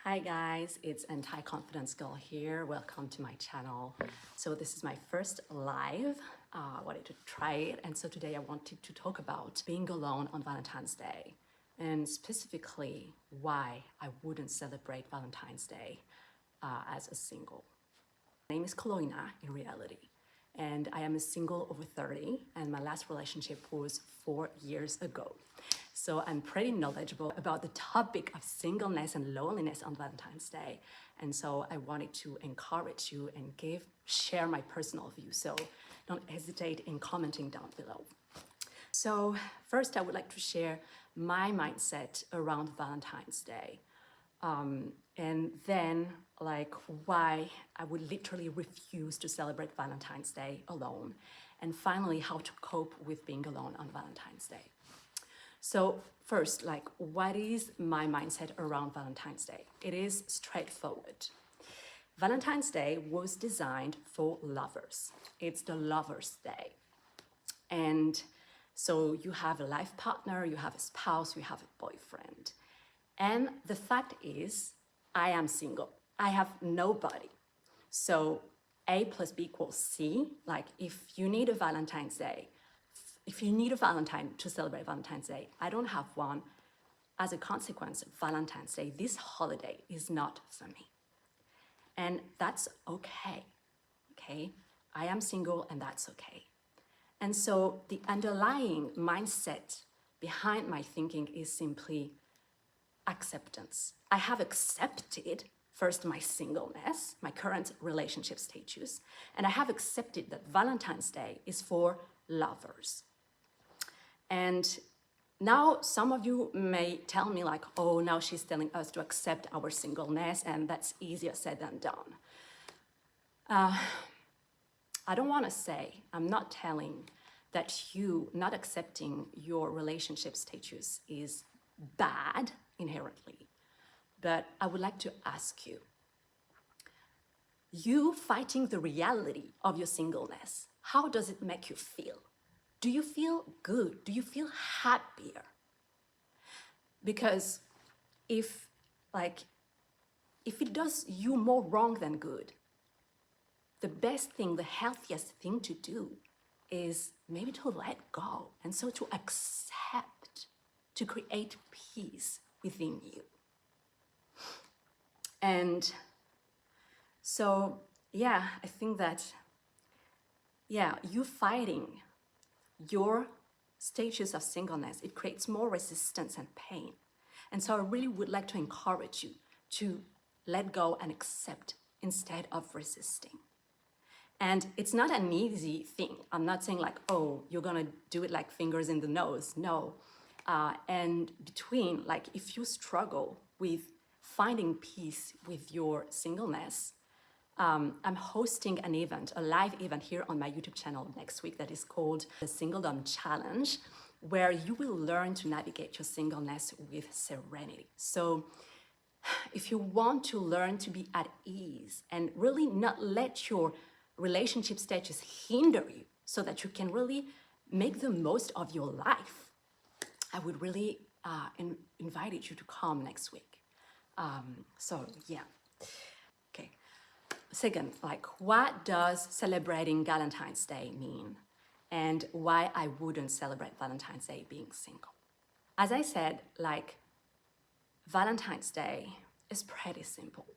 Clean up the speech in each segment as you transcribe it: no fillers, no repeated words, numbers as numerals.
Hi guys, it's Anti-Confidence Girl here. Welcome to my channel. So this is my first live. I wanted to try it, and so today I wanted to talk about being alone on Valentine's Day, and specifically why I wouldn't celebrate Valentine's Day as a single. My name is Chloina in reality, and I am a single over 30, and my last relationship was 4 years ago. So I'm pretty knowledgeable about the topic of singleness and loneliness on Valentine's Day. And so I wanted to encourage you and share my personal view. So don't hesitate in commenting down below. So first I would like to share my mindset around Valentine's Day. And then why I would literally refuse to celebrate Valentine's Day alone. And finally, how to cope with being alone on Valentine's Day. So first, what is my mindset around Valentine's Day? It is straightforward. Valentine's Day was designed for lovers. It's the Lovers' Day. And so you have a life partner, you have a spouse, you have a boyfriend. And the fact is, I am single. I have nobody. So A plus B equals C. If you need a Valentine's Day, if you need a Valentine to celebrate Valentine's Day, I don't have one. As a consequence, Valentine's Day, this holiday, is not for me. And that's okay, okay? I am single and that's okay. And so the underlying mindset behind my thinking is simply acceptance. I have accepted first my singleness, my current relationship status, and I have accepted that Valentine's Day is for lovers. And now some of you may tell me oh, now she's telling us to accept our singleness and that's easier said than done. I don't want to say, I'm not telling that you not accepting your relationship status is bad inherently, but I would like to ask you, you fighting the reality of your singleness, how does it make you feel? Do you feel good? Do you feel happier? Because if it does you more wrong than good, the best thing, the healthiest thing to do is maybe to let go. And so to accept, to create peace within you. And so, yeah, I think that, you fighting your status of singleness, it creates more resistance and pain. And so I really would like to encourage you to let go and accept instead of resisting. And it's not an easy thing. I'm not saying oh, you're gonna do it like fingers in the nose. No. And between, if you struggle with finding peace with your singleness, I'm hosting an event, a live event here on my YouTube channel next week that is called the Singledom Challenge, where you will learn to navigate your singleness with serenity. So if you want to learn to be at ease and really not let your relationship status hinder you so that you can really make the most of your life, I would really invite you to come next week. So yeah. Okay. Second, what does celebrating Valentine's Day mean? And why I wouldn't celebrate Valentine's Day being single? As I said, Valentine's Day is pretty simple.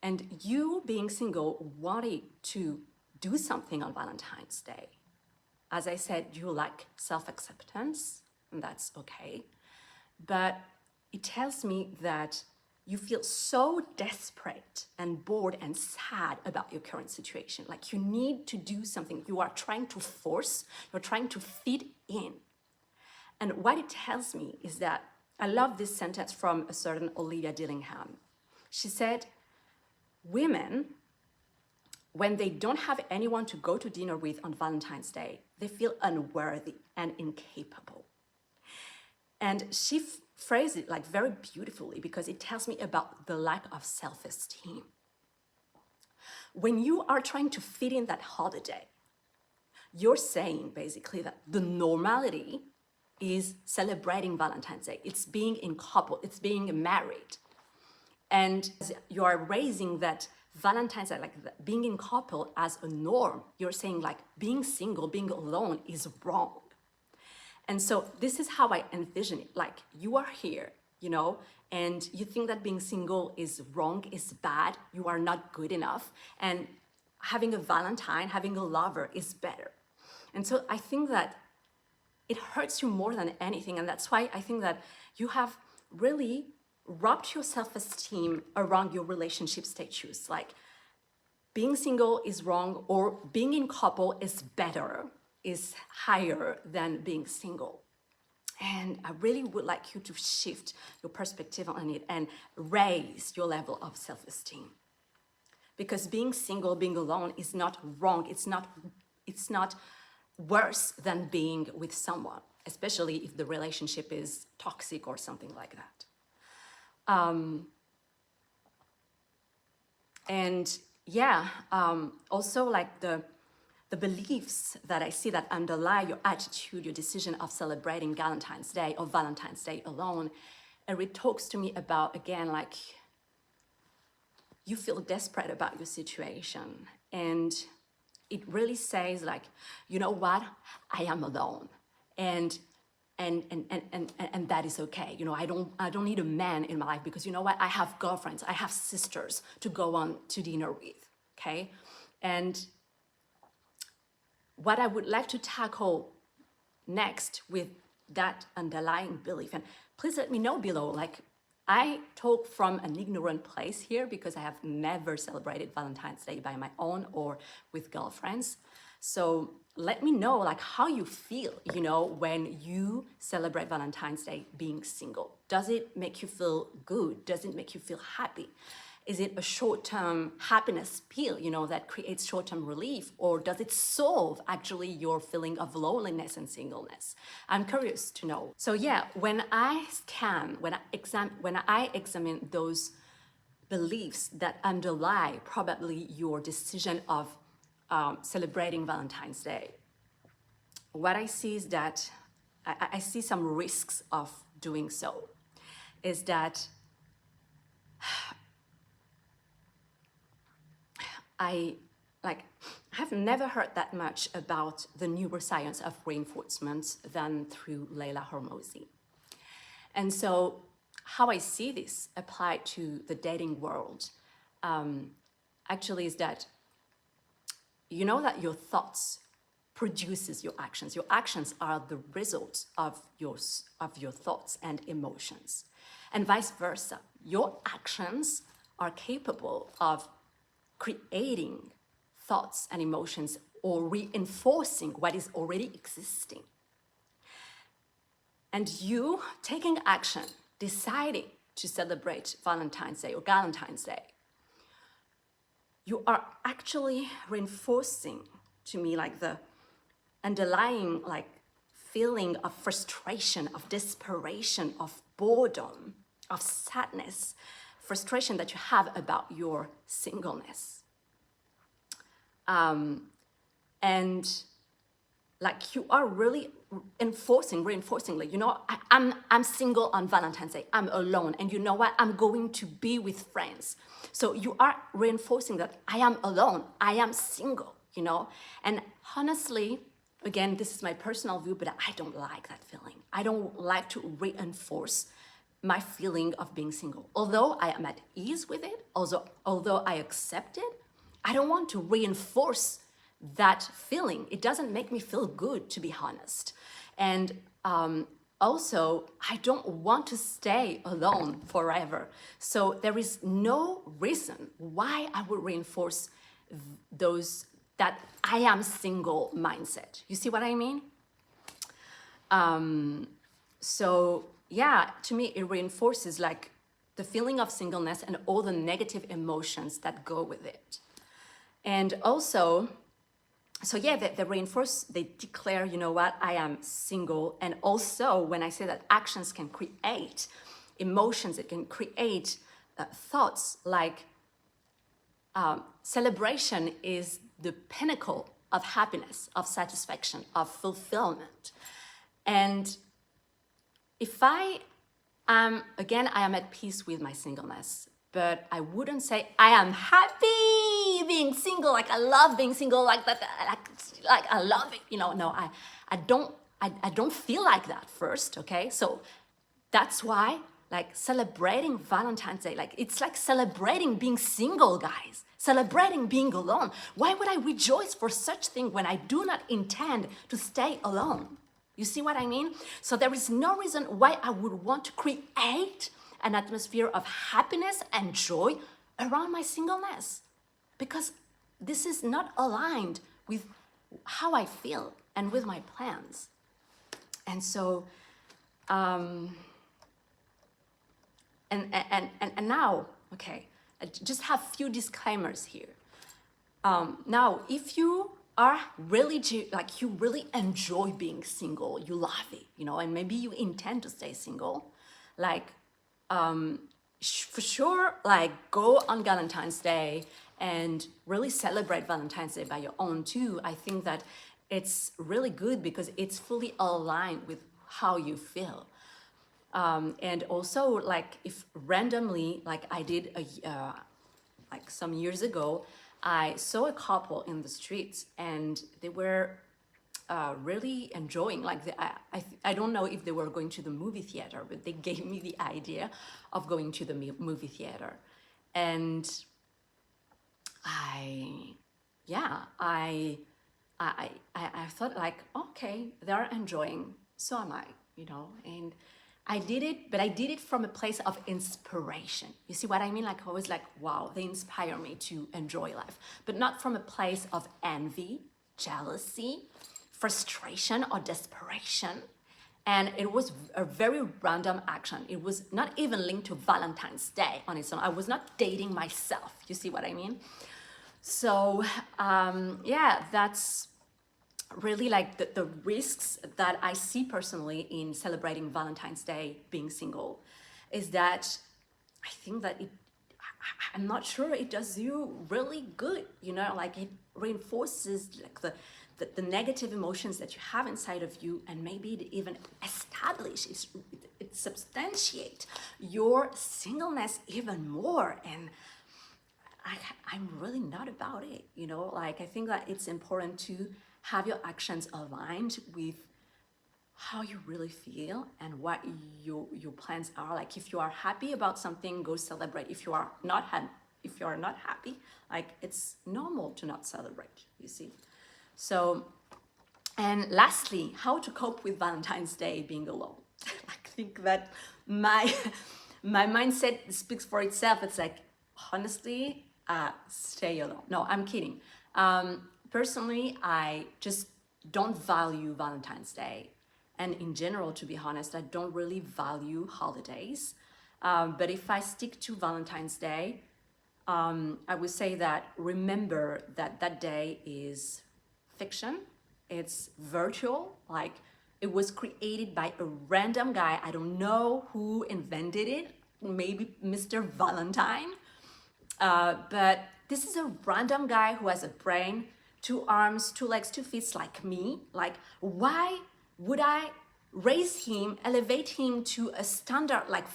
And you being single wanting to do something on Valentine's Day. As I said, you like self-acceptance, and that's okay. But it tells me that you feel so desperate and bored and sad about your current situation. You need to do something. You are trying to force, you're trying to fit in. And what it tells me is that, I love this sentence from a certain Olivia Dillingham. She said, women, when they don't have anyone to go to dinner with on Valentine's Day, they feel unworthy and incapable. And she phrased it very beautifully because it tells me about the lack of self-esteem. When you are trying to fit in that holiday, you're saying basically that the normality is celebrating Valentine's Day. It's being in couple, it's being married. And you are raising that Valentine's Day, like being in couple as a norm. You're saying like being single, being alone is wrong. And so this is how I envision it. Like you are here, you know, and you think that being single is wrong, is bad, you are not good enough. And having a Valentine, having a lover is better. And so I think that it hurts you more than anything. And that's why I think that you have really wrapped your self-esteem around your relationship status. Like being single is wrong, or being in couple is better, is higher than being single. And I really would like you to shift your perspective on it and raise your level of self-esteem. Because being single, being alone is not wrong. It's not worse than being with someone, especially if the relationship is toxic or something like that. And yeah, also like the beliefs that I see that underlie your attitude, your decision of celebrating Valentine's Day or Valentine's Day alone, and it talks to me about, again, like you feel desperate about your situation, and it really says like, you know what, I am alone, and that is okay. You know, I don't need a man in my life, because you know what, I have girlfriends, I have sisters to go on to dinner with, okay? And what I would like to tackle next with that underlying belief, and please let me know below, like I talk from an ignorant place here because I have never celebrated Valentine's Day by my own or with girlfriends. So let me know like how you feel, you know, when you celebrate Valentine's Day being single. Does it make you feel good? Does it make you feel happy? Is it a short-term happiness pill, you know, that creates short-term relief? Or does it solve actually your feeling of loneliness and singleness? I'm curious to know. So yeah, when I examine those beliefs that underlie probably your decision of celebrating Valentine's Day, what I see is that I see some risks of doing so. Is that I have never heard that much about the neuroscience of reinforcement than through Leila Hormozi. And so how I see this applied to the dating world actually is that you know that your thoughts produces your actions. Your actions are the result of your thoughts and emotions, and vice versa. Your actions are capable of creating thoughts and emotions or reinforcing what is already existing. And you taking action, deciding to celebrate Valentine's Day or Galentine's Day, you are actually reinforcing to me like the underlying like feeling of frustration, of desperation, of boredom, of sadness, frustration that you have about your singleness. And like you are really reinforcing, like, you know, I'm single on Valentine's Day, I'm alone, and you know what, I'm going to be with friends. So you are reinforcing that I am alone, I am single, you know. And honestly, again, this is my personal view, but I don't like that feeling. I don't like to reinforce my feeling of being single. Although I am at ease with it, although I accept it, I don't want to reinforce that feeling. It doesn't make me feel good, to be honest. And also, I don't want to stay alone forever. So there is no reason why I would reinforce that I am single mindset. You see what I mean? So yeah, to me, it reinforces like the feeling of singleness and all the negative emotions that go with it. And also, so yeah, they reinforce, they declare, you know what, I am single. And also when I say that actions can create emotions, it can create thoughts like celebration is the pinnacle of happiness, of satisfaction, of fulfillment. And if I am, again, I am at peace with my singleness, but I wouldn't say I am happy being single, like I love being single, like that, like I love it, you know. No, I don't feel like that first, okay? So that's why, like, celebrating Valentine's Day, like, it's like celebrating being single, guys, celebrating being alone. Why would I rejoice for such thing when I do not intend to stay alone? You see what I mean? So there is no reason why I would want to create an atmosphere of happiness and joy around my singleness, because this is not aligned with how I feel and with my plans. And so, and now, okay, I just have few disclaimers here. Now, if you are really, like, you really enjoy being single, you love it, you know, and maybe you intend to stay single, like, for sure, like, go on Valentine's Day and really celebrate Valentine's Day by your own too. I think that it's really good because it's fully aligned with how you feel. And also, like, if randomly, like I did like some years ago, I saw a couple in the streets and they were really enjoying, like, I don't know if they were going to the movie theater, but they gave me the idea of going to the movie theater. And I thought, like, okay, they're enjoying, so am I, you know. And I did it, but I did it from a place of inspiration. You see what I mean? Like, I was like, wow, they inspire me to enjoy life, but not from a place of envy, jealousy, frustration, or desperation. And it was a very random action. It was not even linked to Valentine's Day on its own. I was not dating myself. You see what I mean? So, yeah, that's really, like, the risks that I see personally in celebrating Valentine's Day being single is that I think that I'm not sure it does you really good, you know, like, it reinforces, like, the negative emotions that you have inside of you, and maybe it even establishes, it substantiates your singleness even more. And I'm really not about it, you know. Like, I think that it's important to have your actions aligned with how you really feel and what your plans are. Like, if you are happy about something, go celebrate. If you are not happy, like, it's normal to not celebrate, you see. So, and lastly, how to cope with Valentine's Day being alone. I think that my mindset speaks for itself. It's like, honestly, stay alone. No, I'm kidding. Personally, I just don't value Valentine's Day. And in general, to be honest, I don't really value holidays. But if I stick to Valentine's Day, I would say that remember that that day is fiction. It's virtual. Like, it was created by a random guy. I don't know who invented it. Maybe Mr. Valentine. But this is a random guy who has a brain, 2 arms, 2 legs, 2 feet, like me. Like, why would I raise him, elevate him to a standard? Like,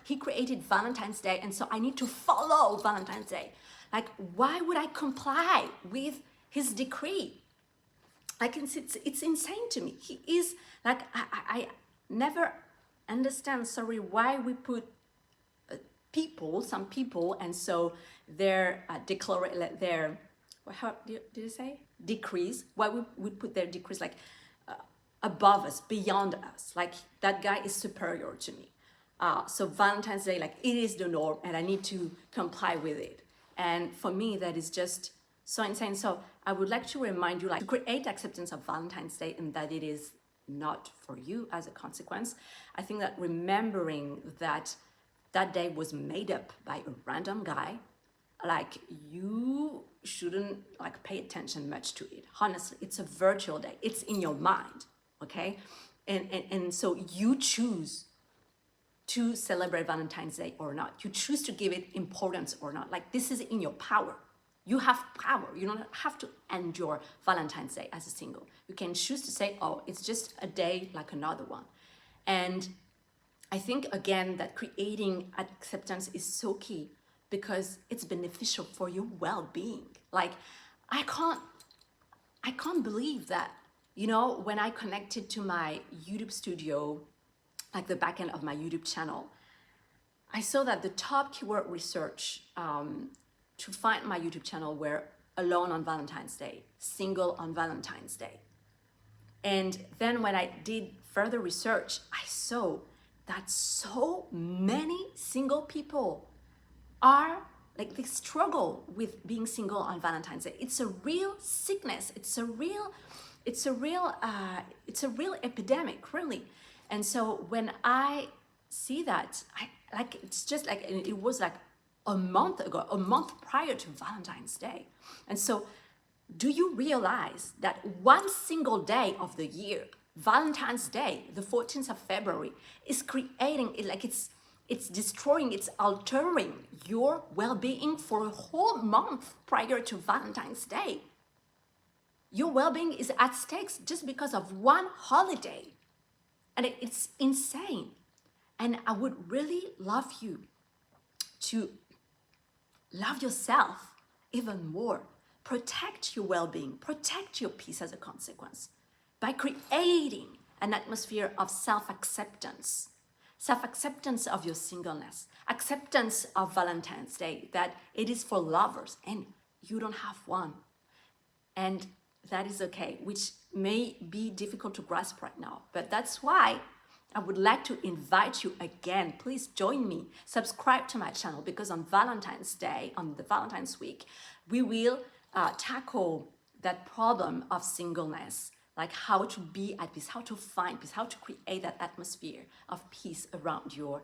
he created Valentine's Day, and so I need to follow Valentine's Day. Like, why would I comply with his decree? Like, it's insane to me. He is, like, I never understand, sorry, why we put some people, and so their how did you say, decrees, why we put their decrees, like, above us, beyond us, like, that guy is superior to me. So Valentine's Day, like, it is the norm and I need to comply with it. And for me, that is just so insane. So I would like to remind you, like, to create acceptance of Valentine's Day and that it is not for you as a consequence. I think that remembering that that day was made up by a random guy, like, you shouldn't, like, pay attention much to it. Honestly, it's a virtual day. It's in your mind, okay? And so you choose to celebrate Valentine's Day or not. You choose to give it importance or not. Like, this is in your power. You have power. You don't have to endure Valentine's Day as a single. You can choose to say, oh, it's just a day like another one. And I think again that creating acceptance is so key because it's beneficial for your well-being. Like I can't believe that, you know, when I connected to my YouTube studio, like the back end of my YouTube channel, I saw that the top keyword research to find my YouTube channel were alone on Valentine's Day, single on Valentine's Day. And then when I did further research, I saw that so many single people are like, they struggle with being single on Valentine's Day. It's a real sickness. It's a real epidemic, really. And so when I see that, it's just like, it was like a month ago, a month prior to Valentine's Day. And so do you realize that one single day of the year, Valentine's Day, the 14th of February, is creating, it's destroying, it's altering your well-being for a whole month prior to Valentine's Day. Your well-being is at stake just because of one holiday. And it's insane. And I would really love you to love yourself even more. Protect your well-being, protect your peace as a consequence by creating an atmosphere of self-acceptance of your singleness, acceptance of Valentine's Day, that it is for lovers and you don't have one. And that is okay, which may be difficult to grasp right now, but that's why I would like to invite you again. Please join me, subscribe to my channel, because on Valentine's Day, on the Valentine's week, we will tackle that problem of singleness, like how to be at peace, how to find peace, how to create that atmosphere of peace around your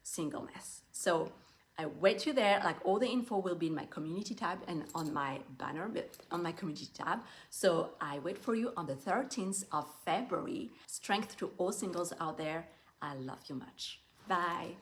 singleness. So I wait you there. Like, all the info will be in my community tab and on my banner, on my community tab. So I wait for you on the 13th of February. Strength to all singles out there. I love you much. Bye.